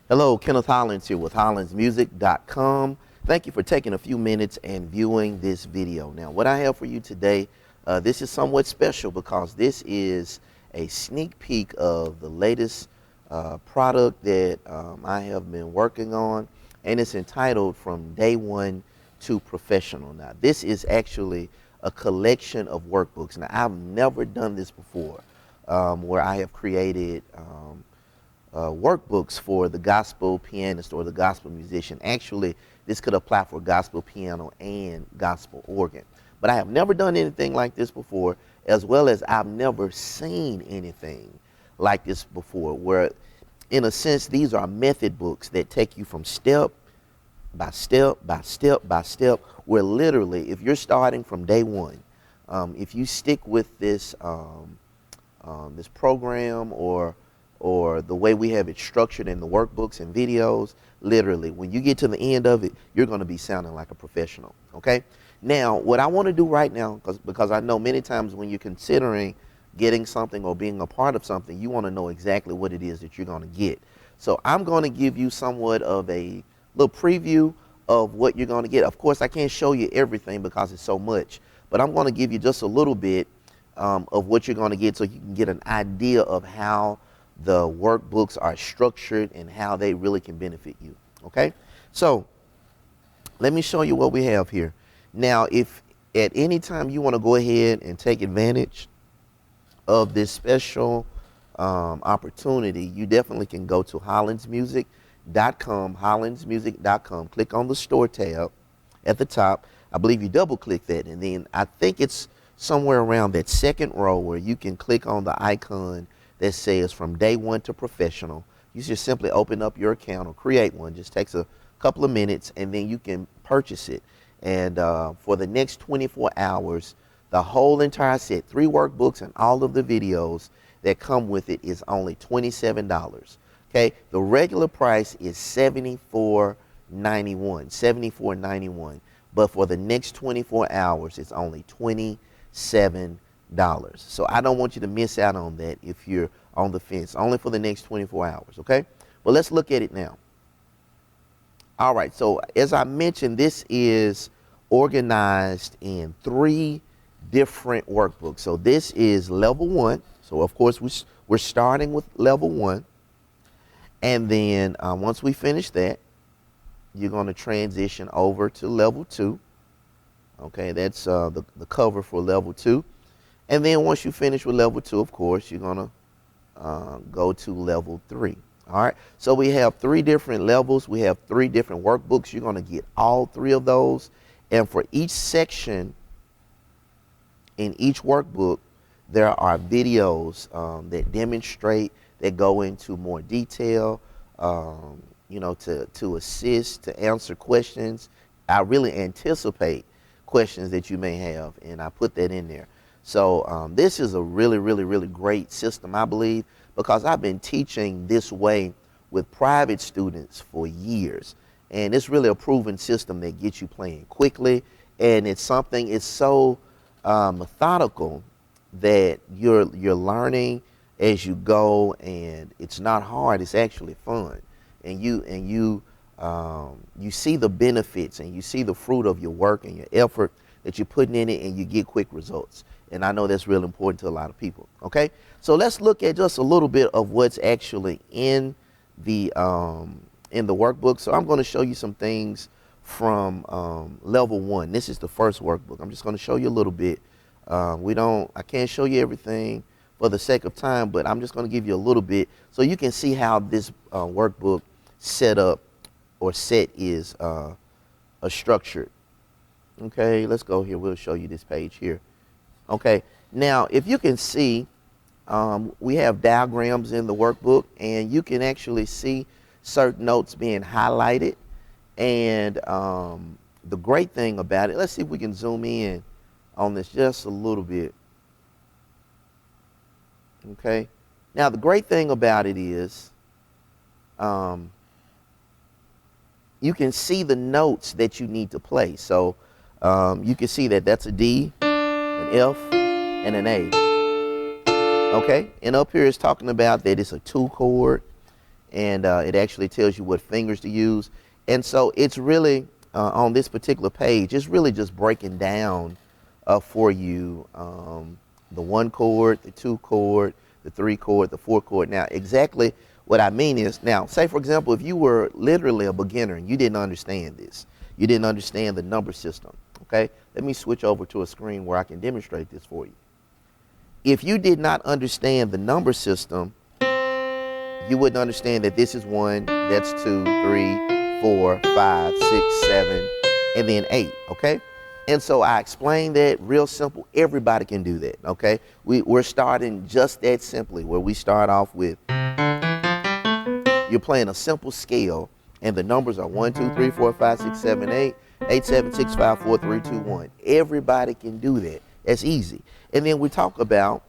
Hello, Kenneth Hollins here with HollinsMusic.com. Thank you for taking a few minutes and viewing this video. Now, what I have for you today, this is somewhat special because this is a sneak peek of the latest product that I have been working on, and it's entitled From Day One to Professional. Now, this is actually a collection of workbooks. Now, I've never done this before, where I have created workbooks for the gospel pianist or the gospel musician. Actually, this could apply for gospel piano and gospel organ. But I have never done anything like this before, as well as I've never seen anything like this before, where in a sense these are method books that take you from step by step by step by step, where literally if you're starting from day one, if you stick with this this program or the way we have it structured in the workbooks and videos, literally, when you get to the end of it, you're going to be sounding like a professional, okay? Now, what I want to do right now, because I know many times when you're considering getting something or being a part of something, you want to know exactly what it is that you're going to get. So I'm going to give you somewhat of a little preview of what you're going to get. Of course, I can't show you everything because it's so much, but I'm going to give you just a little bit of what you're going to get so you can get an idea of how the workbooks are structured and how they really can benefit you, okay? So let me show you what we have here. Now, if at any time you want to go ahead and take advantage of this special opportunity, you definitely can go to HollinsMusic.com, click on the store tab at the top. I believe you double click that, and then I think it's somewhere around that second row where you can click on the icon that says From Day One to Professional. You just simply open up your account or create one. Just takes a couple of minutes, and then you can purchase it. And for the next 24 hours, the whole entire set, 3 workbooks and all of the videos that come with it, is only $27. Okay, the regular price is $74.91, but for the next 24 hours, it's only $27. So I don't want you to miss out on that if you're on the fence, only for the next 24 hours, okay? Well, let's look at it now. All right, so as I mentioned, this is organized in 3 different workbooks. So this is level 1. So of course we're starting with level 1. And then once we finish that, you're going to transition over to level 2. Okay, that's the cover for level 2. And then once you finish with level 2, of course, you're going to go to level 3. All right, so we have 3 different levels. We have 3 different workbooks. You're going to get all 3 of those. And for each section in each workbook, there are videos that demonstrate, that go into more detail, you know, to assist, to answer questions. I really anticipate questions that you may have, and I put that in there. So this is a really, really, really great system, I believe, because I've been teaching this way with private students for years. And it's really a proven system that gets you playing quickly. And it's something, it's so methodical that you're learning as you go, and it's not hard, it's actually fun. And you see the benefits, and you see the fruit of your work and your effort that you're putting in it, and you get quick results. And I know that's really important to a lot of people, okay? So let's look at just a little bit of what's actually in the workbook. So I'm going to show you some things from level 1. This is the first workbook. I'm just going to show you a little bit. I can't show you everything for the sake of time, but I'm just going to give you a little bit so you can see how this workbook set is structured. Okay, let's go here. We'll show you this page here. Okay, now if you can see, we have diagrams in the workbook, and you can actually see certain notes being highlighted. And the great thing about it, let's see if we can zoom in on this just a little bit. Okay, now the great thing about it is you can see the notes that you need to play. So you can see that that's a D, an F, and an A. Okay, and up here it's talking about that it's a 2 chord, and it actually tells you what fingers to use. And so it's really, on this particular page, it's really just breaking down for you the 1 chord, the 2 chord, the 3 chord, the 4 chord. Now, exactly what I mean is, now, say for example, if you were literally a beginner and you didn't understand this, you didn't understand the number system, okay? Let me switch over to a screen where I can demonstrate this for you. If you did not understand the number system, you wouldn't understand that this is 1, that's 2, 3, 4, 5, 6, 7, and then 8, okay? And so I explained that real simple. Everybody can do that, okay? We're starting just that simply, where we start off with, you're playing a simple scale, and the numbers are 1, 2, 3, 4, 5, 6, 7, 8, 8, 7, 6, 5, 4, 3, 2, 1. Everybody can do that. That's easy. And then we talk about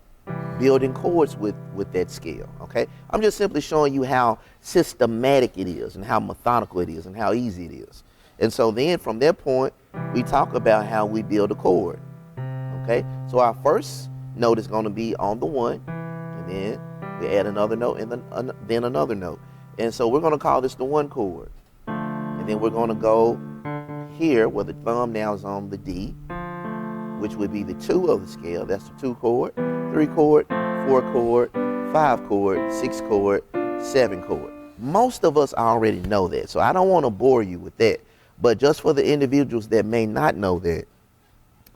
building chords with that scale, okay? I'm just simply showing you how systematic it is and how methodical it is and how easy it is. And so then from that point, we talk about how we build a chord, okay? So our first note is going to be on the 1, and then we add another note and then another note. And so we're going to call this the 1 chord. And then we're going to go here where the thumb now is on the D, which would be the 2 of the scale. That's the 2 chord, 3 chord, 4 chord, 5 chord, 6 chord, 7 chord. Most of us already know that, so I don't want to bore you with that. But just for the individuals that may not know that,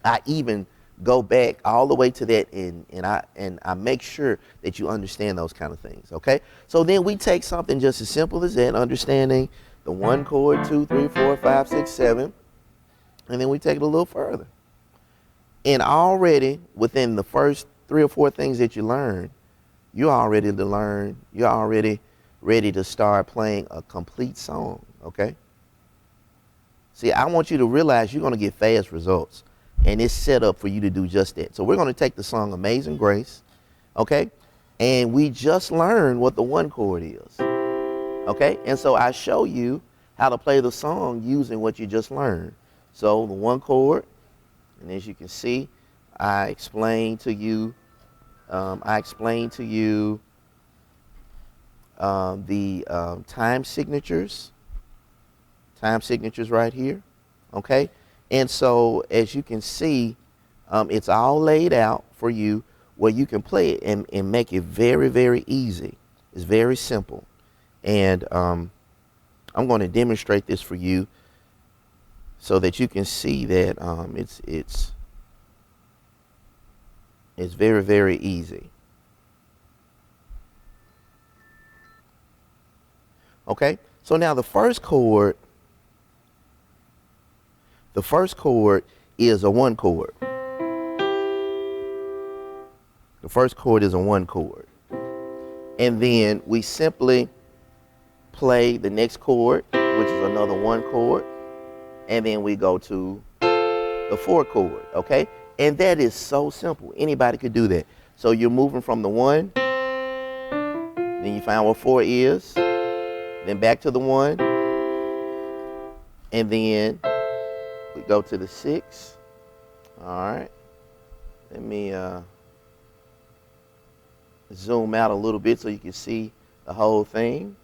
I even go back all the way to that, and I make sure that you understand those kind of things, okay? So then we take something just as simple as that, understanding the 1 chord, 2, 3, 4, 5, 6, 7, and then we take it a little further. And already within the first 3 or 4 things that you learn, you're already ready to start playing a complete song, okay? See, I want you to realize you're going to get fast results, and it's set up for you to do just that. So we're going to take the song Amazing Grace, okay? And we just learned what the 1 chord is, okay? And so I show you how to play the song using what you just learned. So the 1 chord, and as you can see, I explained to you the time signatures right here, okay? And so as you can see, it's all laid out for you where you can play it and make it very, very easy. It's very simple. And I'm going to demonstrate this for you so that you can see that it's very, very easy. Okay, so now the first chord is a 1 chord. The first chord is a 1 chord. And then we simply play the next chord, which is another 1 chord. And then we go to the 4 chord, okay? And that is so simple. Anybody could do that. So you're moving from the 1, then you find what 4 is, then back to the 1, and then we go to the 6. All right. Let me zoom out a little bit so you can see the whole thing.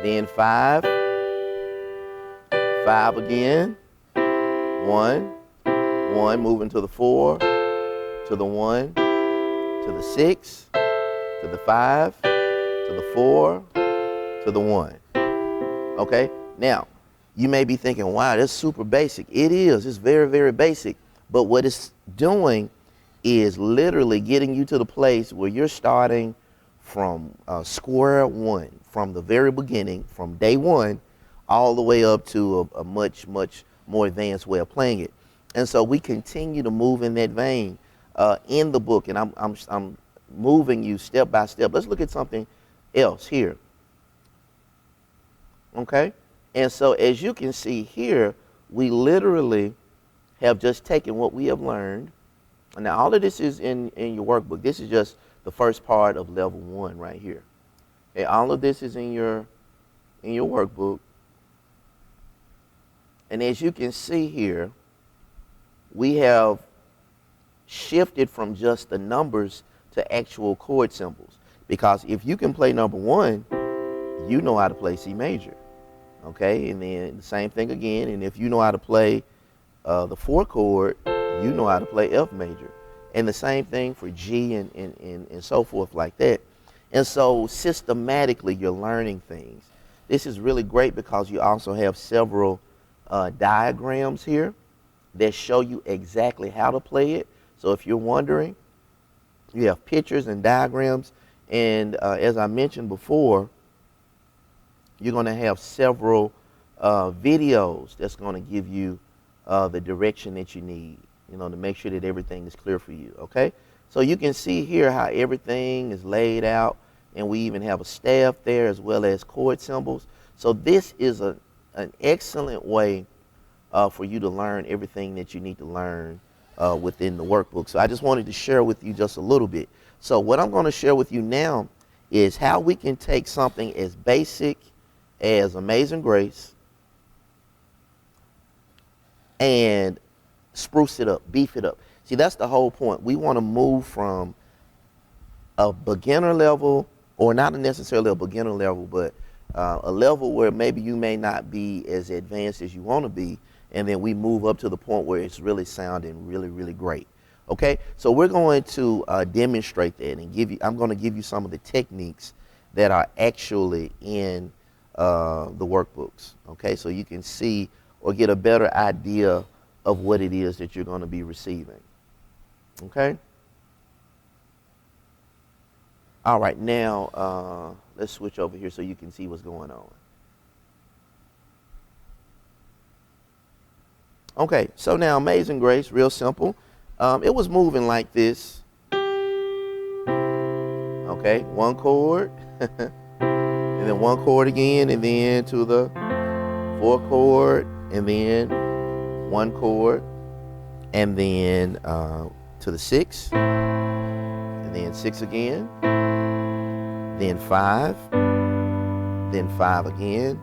Then 5. 5 again. 1. 1, moving to the 4, to the 1, to the 6, to the 5, to the 4, to the 1. Okay? Now, you may be thinking, wow, that's super basic. It is. It's very, very basic. But what it's doing is literally getting you to the place where you're starting from square one, from the very beginning, from day 1, all the way up to a much, much more advanced way of playing it. And so we continue to move in that vein in the book, and I'm moving you step by step. Let's look at something else here. Okay? And so as you can see here, we literally have just taken what we have learned. Now all of this is in your workbook. This is just the first part of level 1 right here. Okay, all of this is in your workbook. And as you can see here, we have shifted from just the numbers to actual chord symbols. Because if you can play number 1, you know how to play C major. Okay, and then the same thing again. And if you know how to play the 4 chord, you know how to play F major. And the same thing for G and so forth like that. And so systematically you're learning things. This is really great because you also have several diagrams here that show you exactly how to play it. So if you're wondering, you have pictures and diagrams. And as I mentioned before, you're going to have several videos that's going to give you the direction that you need, you know, to make sure that everything is clear for you, okay? So you can see here how everything is laid out, and we even have a staff there as well as chord symbols. So this is an excellent way for you to learn everything that you need to learn within the workbook. So I just wanted to share with you just a little bit. So what I'm going to share with you now is how we can take something as basic as Amazing Grace and spruce it up, beef it up. See, that's the whole point. We want to move from a beginner level, or not necessarily a beginner level, but a level where maybe you may not be as advanced as you want to be, and then we move up to the point where it's really sounding really, really great. Okay, so we're going to demonstrate that and I'm going to give you some of the techniques that are actually in the workbooks. Okay, so you can see or get a better idea of what it is that you're going to be receiving. Okay. All right, now let's switch over here so you can see what's going on. Okay, so now Amazing Grace, real simple. It was moving like this. Okay, 1 chord, and then 1 chord again, and then to the 4 chord, and then 1 chord, and then to the 6, and then 6 again, then 5, then 5 again,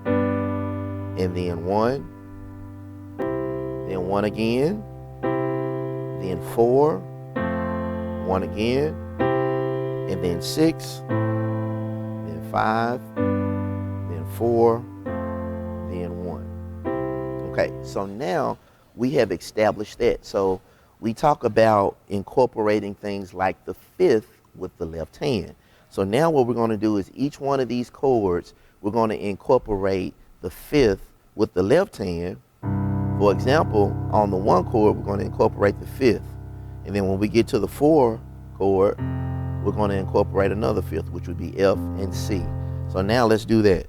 and then 1, then 1 again, then 4, 1 again, and then 6, then 5, then 4, then 1. Okay, so now we have established that. So we talk about incorporating things like the 5th with the left hand. So now what we're going to do is each one of these chords, we're going to incorporate the 5th with the left hand. For example, on the 1 chord, we're going to incorporate the 5th. And then when we get to the 4 chord, we're going to incorporate another 5th, which would be F and C. So now let's do that.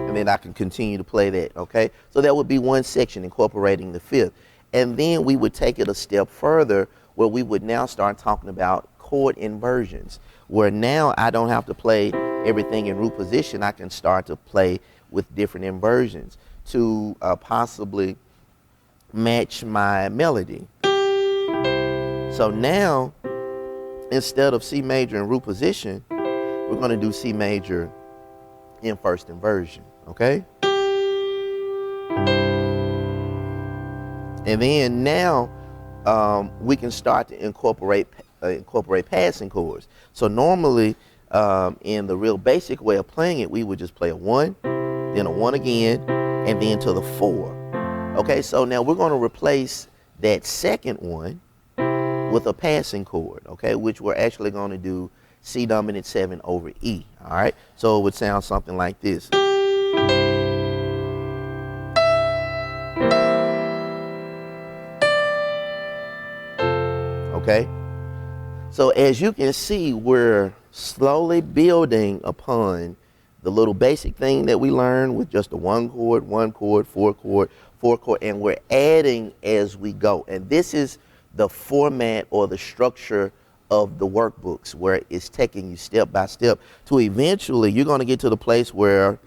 And then I can continue to play that, okay? So that would be one section incorporating the 5th. And then we would take it a step further where we would now start talking about chord inversions, where now I don't have to play everything in root position. I can start to play with different inversions to possibly match my melody. So now, instead of C major in root position, we're going to do C major in first inversion, okay? And then now we can start to incorporate passing chords. So normally in the real basic way of playing it, we would just play a 1, then a 1 again, and then to the 4. Okay, so now we're going to replace that second one with a passing chord, okay, which we're actually going to do C dominant 7 over E, all right? So it would sound something like this. Okay, so as you can see, we're slowly building upon the little basic thing that we learned with just a 1 chord, 1 chord, 4 chord, 4 chord, and we're adding as we go. And this is the format or the structure of the workbooks, where it's taking you step by step to eventually you're going to get to the place where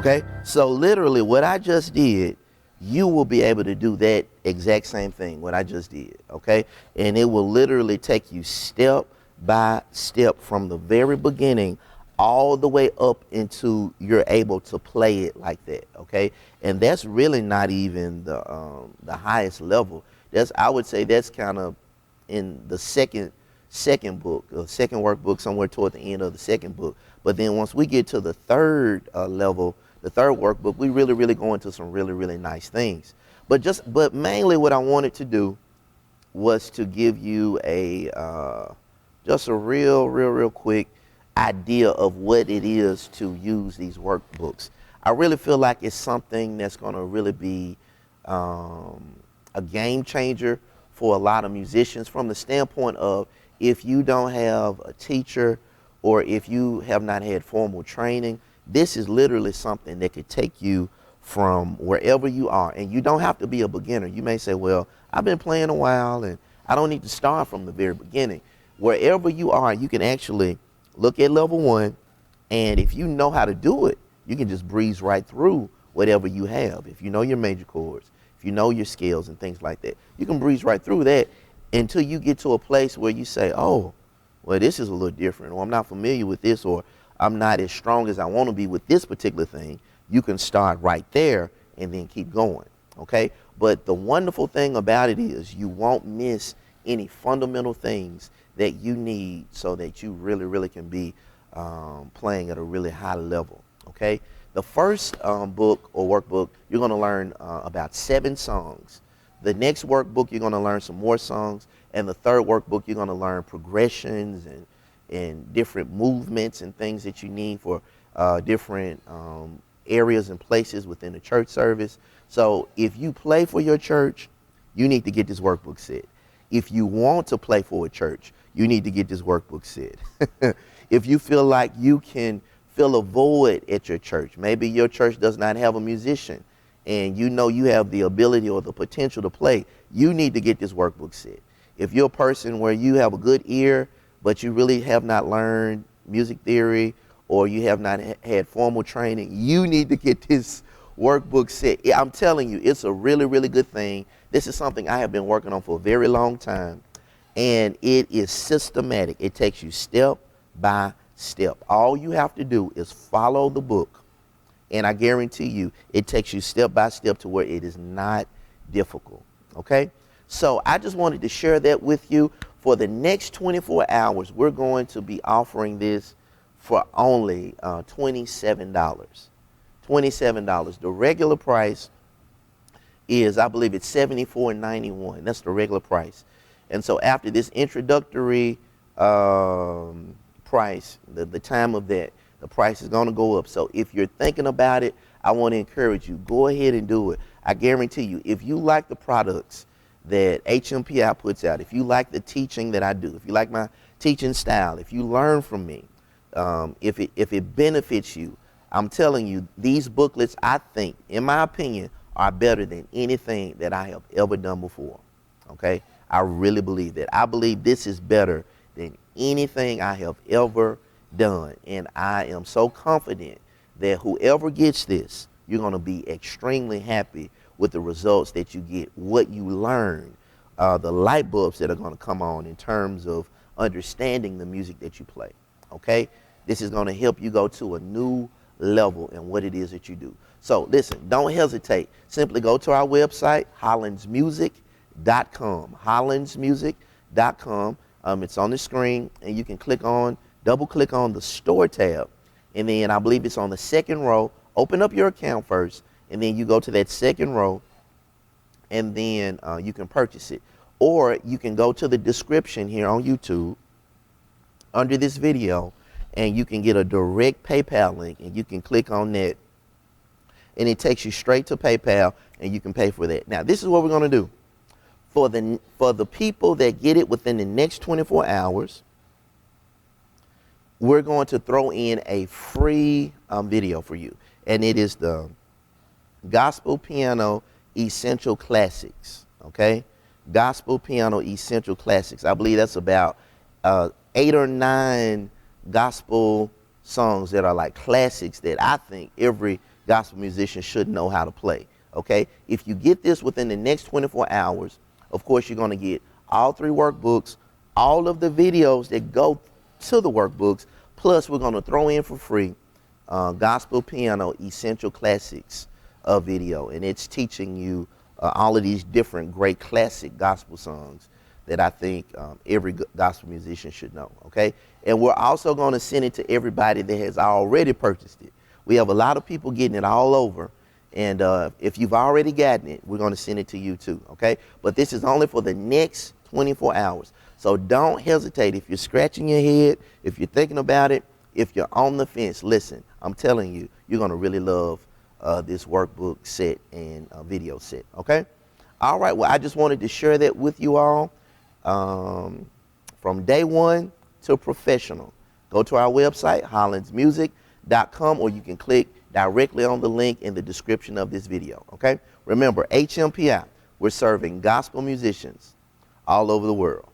Okay, so literally what I just did, you will be able to do that exact same thing, what I just did, okay? And it will literally take you step by step from the very beginning all the way up into you're able to play it like that, okay? And that's really not even the highest level. That's, I would say that's kind of in the second book, second workbook, somewhere toward the end of the second book. But then once we get to the third level, the third workbook, we really go into some really nice things. But mainly what I wanted to do was to give you a just a real quick idea of what it is to use these workbooks. I really feel like it's something that's going to really be a game changer for a lot of musicians, from the standpoint of, if you don't have a teacher or if you have not had formal training, this is literally something that could take you from wherever you are. And you don't have to be a beginner. You may say, well, I've been playing a while and I don't need to start from the very beginning. Wherever you are, you can actually look at level 1, and if you know how to do it, you can just breeze right through whatever you have. If you know your major chords, if you know your scales and things like that, you can breeze right through that until you get to a place where you say, oh, well, this is a little different, or I'm not familiar with this, or I'm not as strong as I want to be with this particular thing. You can start right there and then keep going, okay? But the wonderful thing about it is you won't miss any fundamental things that you need so that you really can be playing at a really high level, okay? The first book or workbook, you're going to learn about 7 songs. The next workbook, you're going to learn some more songs. And the third workbook, you're going to learn progressions and different movements and things that you need for different areas and places within the church service. So if you play for your church, you need to get this workbook set. If you want to play for a church, you need to get this workbook set. If you feel like you can fill a void at your church, maybe your church does not have a musician, and you know you have the ability or the potential to play, you need to get this workbook set. If you're a person where you have a good ear, but you really have not learned music theory, or you have not had formal training, you need to get this workbook set. I'm telling you, it's a really good thing. This is something I have been working on for a very long time, and it is systematic. It takes you step by step. All you have to do is follow the book, and I guarantee you it takes you step by step to where it is not difficult, okay? So I just wanted to share that with you. For the next 24 hours, we're going to be offering this for only $27. $27. The regular price is, I believe it's $74.91. That's the regular price. And so after this introductory price, the time of that, the price is going to go up. So if you're thinking about it, I want to encourage you, go ahead and do it. I guarantee you, if you like the products that HMPI puts out, if you like the teaching that I do, if you like my teaching style, if you learn from me, if it benefits you, I'm telling you, these booklets, I think, in my opinion, are better than anything that I have ever done before, okay? I really believe that. I believe this is better than anything I have ever done, and I am so confident that whoever gets this, you're going to be extremely happy with the results that you get, what you learn, the light bulbs that are going to come on in terms of understanding the music that you play, okay? This is going to help you go to a new level in what it is that you do. So listen, don't hesitate. Simply go to our website, hollandsmusic.com, hollandsmusic.com. It's on the screen, and you can double click on the store tab, and then I believe it's on the second row. Open up your account first, and then you go to that second row, and then you can purchase it. Or you can go to the description here on YouTube under this video, and you can get a direct PayPal link, and you can click on that, and it takes you straight to PayPal, and you can pay for that. Now, this is what we're going to do. For the people that get it within the next 24 hours, we're going to throw in a free video for you, and it is the Gospel Piano Essential Classics, okay? Gospel Piano Essential Classics. I believe that's about 8 or 9 gospel songs that are like classics that I think every gospel musicians should know how to play. Okay, if you get this within the next 24 hours, of course you're going to get all 3 workbooks, all of the videos that go to the workbooks, plus we're going to throw in for free Gospel Piano Essential Classics video, and it's teaching you all of these different great classic gospel songs that I think every gospel musician should know, okay? And we're also going to send it to everybody that has already purchased it. We have a lot of people getting it all over, and if you've already gotten it, we're going to send it to you too, okay? But this is only for the next 24 hours. So don't hesitate. If you're scratching your head, if you're thinking about it, if you're on the fence, listen, I'm telling you, you're going to really love this workbook set and video set, okay? All right, well, I just wanted to share that with you all. From day one to professional. Go to our website, hollandsmusic.com, or you can click directly on the link in the description of this video, okay? Remember, HMPI, we're serving gospel musicians all over the world.